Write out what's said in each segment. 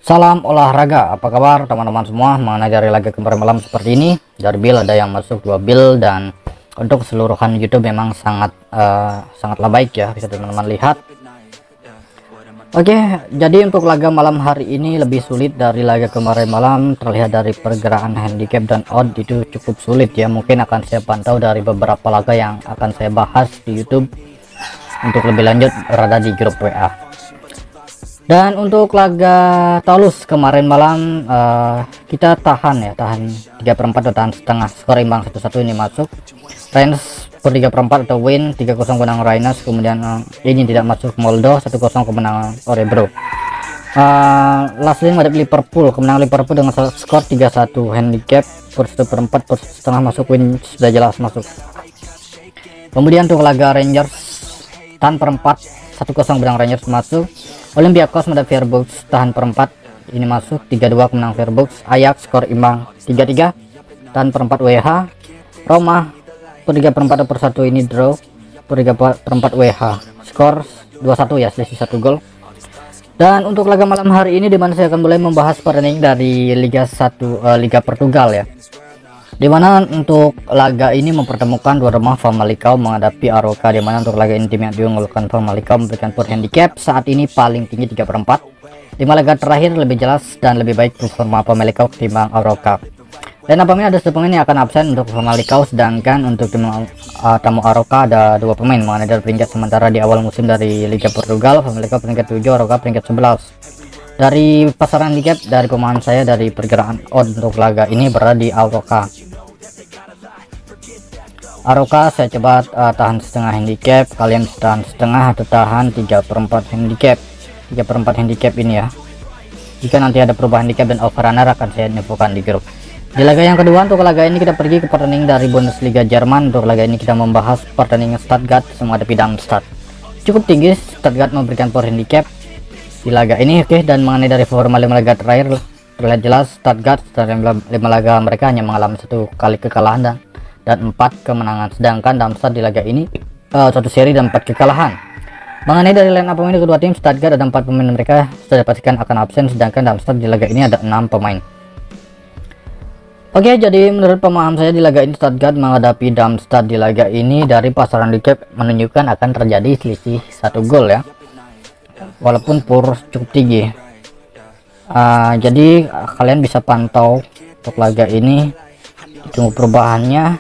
Salam olahraga, apa kabar teman-teman semua? Mengenai dari laga kemarin malam seperti ini, dari build ada yang masuk 2 build, dan untuk keseluruhan YouTube memang sangatlah baik ya, bisa teman-teman lihat. Oke, jadi untuk laga malam hari ini lebih sulit dari laga kemarin malam. Terlihat dari pergerakan handicap dan odd itu cukup sulit ya. Mungkin akan saya pantau dari beberapa laga yang akan saya bahas di YouTube. Untuk lebih lanjut berada di grup WA. Dan untuk laga Toulouse kemarin malam kita tahan 3/4 atau tahan setengah, skor imbang 1-1 ini masuk. Rennes per 3/4 atau win 3-0 kemenangan Rennes, kemudian ini tidak masuk. Moldo 1-0 kemenangan Orebro. Last win menghadapi Liverpool, kemenangan Liverpool dengan skor 3-1. Handicap per 1/4 per setengah masuk, win sudah jelas masuk. Kemudian untuk laga Rangers tahan perempat 1-0 kemenangan Rangers masuk. Olympiakos menghadapi Verbox tahan perempat ini masuk 3-2 kemenang Verbox. Ajax skor imbang 3-3 tahan perempat WH. Roma per 3/4 per 1 ini draw per 3/4 WH, skor 2-1 ya, selisih 1 gol. Dan untuk laga malam hari ini dimana saya akan mulai membahas pertandingan dari Liga 1 Liga Portugal ya, dimana untuk laga ini mempertemukan dua rumah Famalicão menghadapi Aroca, dimana untuk laga ini tim yang diunggulkan Famalicão memberikan per handicap saat ini paling tinggi 3/4. 5 laga terakhir lebih jelas dan lebih baik performa Famalicão ketimbang Aroca. Dan apabila ada 1 pemain yang akan absen untuk Famalicão, sedangkan untuk tamu Aroca ada 2 pemain mengenai dari peringkat sementara di awal musim dari Liga Portugal. Famalicão peringkat 7, Aroca peringkat 11. Dari pasaran handicap dari pemahaman saya dari pergerakan odd untuk laga ini berada di Aroca. Saya coba tahan setengah handicap, kalian tahan setengah atau tahan 3/4 handicap. 3/4 handicap ini ya. Jika nanti ada perubahan handicap dan overrunner akan saya infokan di grup. Di laga yang kedua, untuk laga ini kita pergi ke pertandingan dari Bundesliga Jerman. Untuk laga ini kita membahas pertandingan Stuttgart menghadapi Darmstadt. Cukup tinggi Stuttgart memberikan power handicap di laga ini. Oke, dan mengenai dari forma 5 laga terakhir terlihat jelas Stuttgart dari 5 laga mereka hanya mengalami 1 kali kekalahan dan 4 kemenangan, sedangkan Darmstadt di laga ini 1 seri dan 4 kekalahan. Mengenai dari line up pemain kedua tim, Stuttgart ada 4 pemain mereka sudah dipastikan akan absen, sedangkan Darmstadt di laga ini ada 6 pemain. Oke, jadi menurut pemahaman saya di laga ini Stuttgart menghadapi Darmstadt di laga ini dari pasaran handicap menunjukkan akan terjadi selisih 1 gol ya, walaupun pur cukup tinggi. Jadi kalian bisa pantau untuk laga ini, tunggu perubahannya,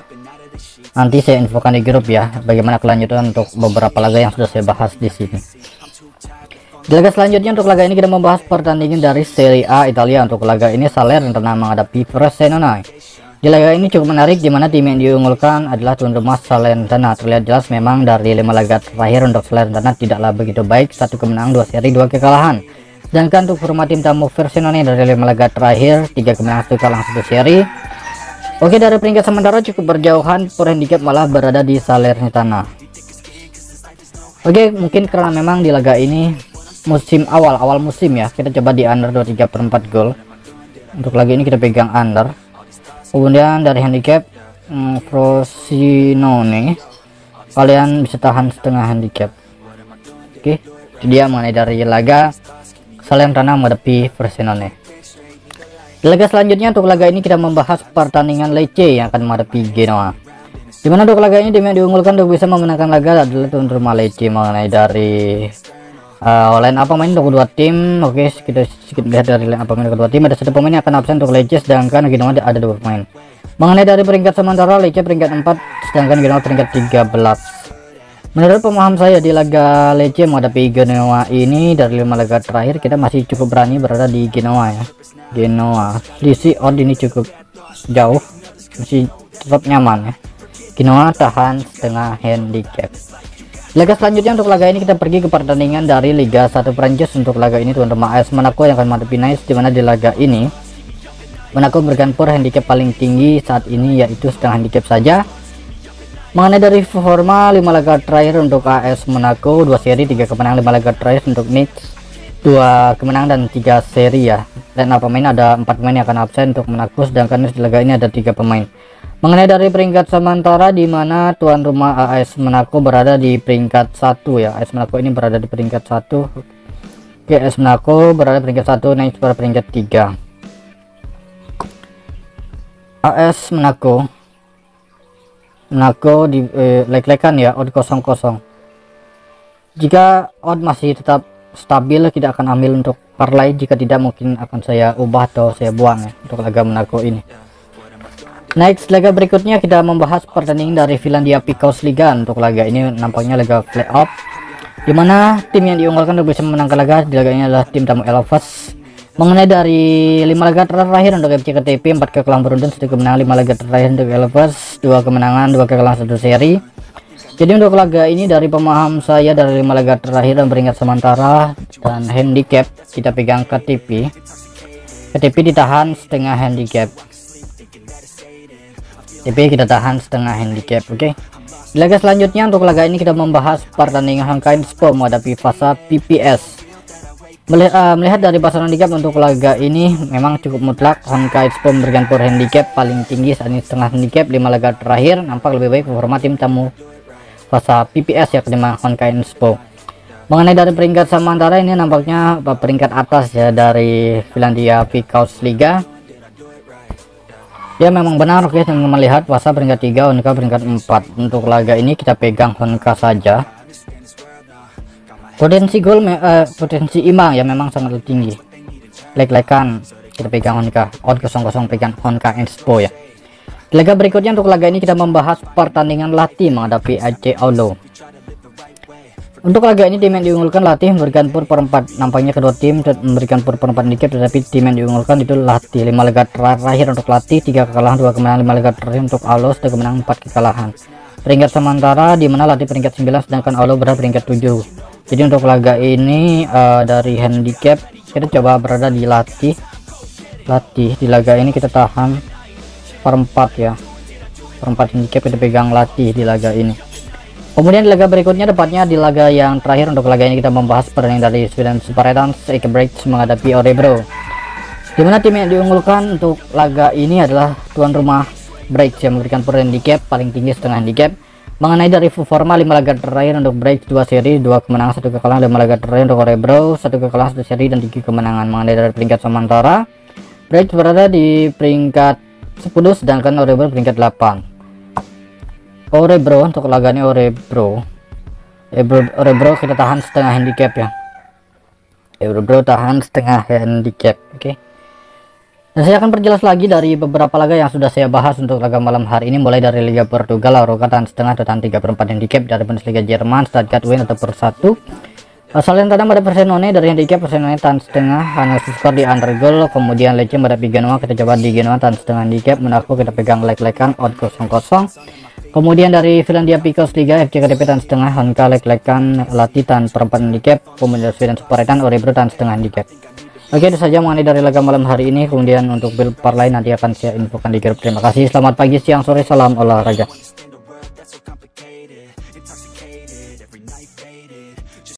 nanti saya infokan di grup ya bagaimana kelanjutan untuk beberapa laga yang sudah saya bahas di sini. Di laga selanjutnya, untuk laga ini kita membahas pertandingan dari Serie A Italia. Untuk laga ini Salernitana menghadapi Frosinone. Di laga ini cukup menarik, dimana tim yang diunggulkan adalah tuan rumah Salernitana. Terlihat jelas memang dari 5 laga terakhir untuk Salernitana tidaklah begitu baik, 1 kemenangan 2 seri 2 kekalahan. Sedangkan untuk format tim tamu Frosinone dari 5 laga terakhir 3 kemenangan 1 kekalahan 1 seri. Oke, dari peringkat sementara cukup berjauhan, per handicap malah berada di Salernitana. Oke, mungkin karena memang di laga ini musim awal musim ya, kita coba di under 23/4 gol. Untuk laga ini kita pegang under. Kemudian dari handicap Frosinone kalian bisa tahan setengah handicap. Oke, itu dia mengenai dari laga Salernitana menghadapi Frosinone. Di laga selanjutnya, untuk laga ini kita membahas pertandingan Lecce yang akan menghadapi Genoa. Dimana untuk laga ini tim yang diunggulkan untuk bisa memenangkan laga adalah tuan rumah Lecce. Mengenai dari line up pemain untuk kedua tim, oke, kita sedikit lihat dari line up pemain kedua tim. Ada 1 pemain yang akan absen untuk Lecce, sedangkan Genoa ada 2 pemain. Mengenai dari peringkat sementara, Lecce peringkat 4, sedangkan Genoa peringkat 13. Menurut pemahaman saya di laga Lecce menghadapi Genoa ini, dari 5 laga terakhir kita masih cukup berani berada di Genoa ya. Genoa selisih odd ini cukup jauh, masih tetap nyaman ya. Genoa tahan setengah handicap. Laga selanjutnya, untuk laga ini kita pergi ke pertandingan dari Liga 1 Prancis. Untuk laga ini tuan rumah AS Monaco yang akan menghadapi Nice, dimana di laga ini Monaco memberikan per handicap paling tinggi saat ini yaitu setengah handicap saja. Mengenai dari forma 5 laga terakhir untuk AS Monaco 2 seri 3 kemenangan, 5 laga terakhir untuk Nice 2 kemenangan dan 3 seri ya. Dan pemain ada 4 pemain yang akan absen untuk Monaco, sedangkan di laga ini ada 3 pemain. Mengenai dari peringkat sementara, di mana tuan rumah AS Monaco berada di peringkat 1 ya. AS Monaco ini berada di peringkat 1. GS Monaco berada peringkat 1 naik pada peringkat 3. AS Monaco di leg-legan ya, odd 0-0. Jika odd masih tetap stabil, tidak akan ambil untuk parlay. Jika tidak, mungkin akan saya ubah atau saya buang ya untuk laga Monaco ini. Next, laga berikutnya kita membahas pertandingan dari Finlandia Picos Liga. Untuk laga ini nampaknya laga playoff, dimana tim yang diunggulkan untuk bisa memenangkan laga di laga ini adalah tim tamu Elves. Mengenai dari 5 laga terakhir untuk FC KTP, 4 kekalahan beruntun, 1 kemenangan. 5 laga terakhir untuk Elves, 2 kemenangan, 2 kekalahan, 1 seri. Jadi untuk laga ini dari pemaham saya, dari 5 laga terakhir dan peringkat sementara dan handicap, kita pegang KTP. KTP ditahan setengah handicap. KTP kita tahan setengah handicap, oke. Di laga selanjutnya untuk laga ini kita membahas pertandingan Honkai Expo menghadapi Fasa PPS. Melihat dari pasar handicap untuk laga ini memang cukup mutlak. Honkai Expo memberikan power handicap paling tinggi saat ini setengah handicap. 5 laga terakhir nampak lebih baik performa tim tamu Fasa PPS ya kelima Honkai Expo. Mengenai dari peringkat sementara ini nampaknya peringkat atas ya dari Finlandia Picos Liga. Ya memang benar, oke, dengan melihat Fasa peringkat 3, Honka peringkat 4. Untuk laga ini kita pegang Honka saja. Potensi gol potensi imbang ya memang sangat tinggi. Leg-legan kita pegang Honka, odd 0-0 pegang Honka Expo ya. Di laga berikutnya untuk laga ini kita membahas pertandingan Latih menghadapi AC Aulo. Untuk laga ini tim yang diunggulkan Latih memberikan pur per 4. Nampaknya kedua tim memberikan pur per 4 handicap, tetapi tim yang diunggulkan itu Latih. 5 laga terakhir untuk Latih, 3 kekalahan, 2 kemenangan. 5 laga terakhir untuk Aulo, 1 kemenangan, 4 kekalahan. Peringkat sementara di mana Latih peringkat 9 sedangkan Aulo berada peringkat 7. Jadi untuk laga ini dari handicap kita coba berada di Latih. Di laga ini kita tahan per 4 ya. Per 4 handicap kita pegang Latih di laga ini. Kemudian di laga berikutnya, tepatnya di laga yang terakhir untuk laga ini kita membahas pertandingan dari Sweden Spartans Breaks menghadapi Örebro. Dimana tim yang diunggulkan untuk laga ini adalah tuan rumah Breaks yang memberikan per handicap paling tinggi setengah handicap. Mengenai dari performa 5 laga terakhir untuk Breaks 2 seri, 2 kemenangan, 1 kekalahan. 5 laga terakhir untuk Örebro, 1 kekalahan, 1 seri dan 3 kemenangan. Mengenai dari peringkat sementara, Breaks berada di peringkat 10 sedangkan Örebro peringkat 8. Örebro untuk laganya Örebro kita tahan setengah handicap ya. Örebro tahan setengah handicap, oke. Dan saya akan perjelas lagi dari beberapa laga yang sudah saya bahas untuk laga malam hari ini, mulai dari Liga Portugal, Aroka tahan setengah atau tahan 3/4 handicap. Dari Bundesliga Jerman, Stuttgart win atau per 1. Salernitana pada Frosinone dari handicap, Frosinone tahan setengah, Hannes skor di undergoal. Kemudian Lecce pada Genoa, kita coba di Genoa tahan setengah handicap. Monaco kita pegang leg-legan odd 0-0. Kemudian dari Finlandia Picos Liga, FC KTP tahan setengah, Honka leg-legan, Latih tahan per 4 handicap. Kemudian Sweden Spartans Örebro tahan setengah handicap. Oke, itu saja mengenai dari laga malam hari ini. Kemudian untuk build parlay nanti akan saya infokan di grup. Terima kasih, selamat pagi, siang, sore, salam olahraga.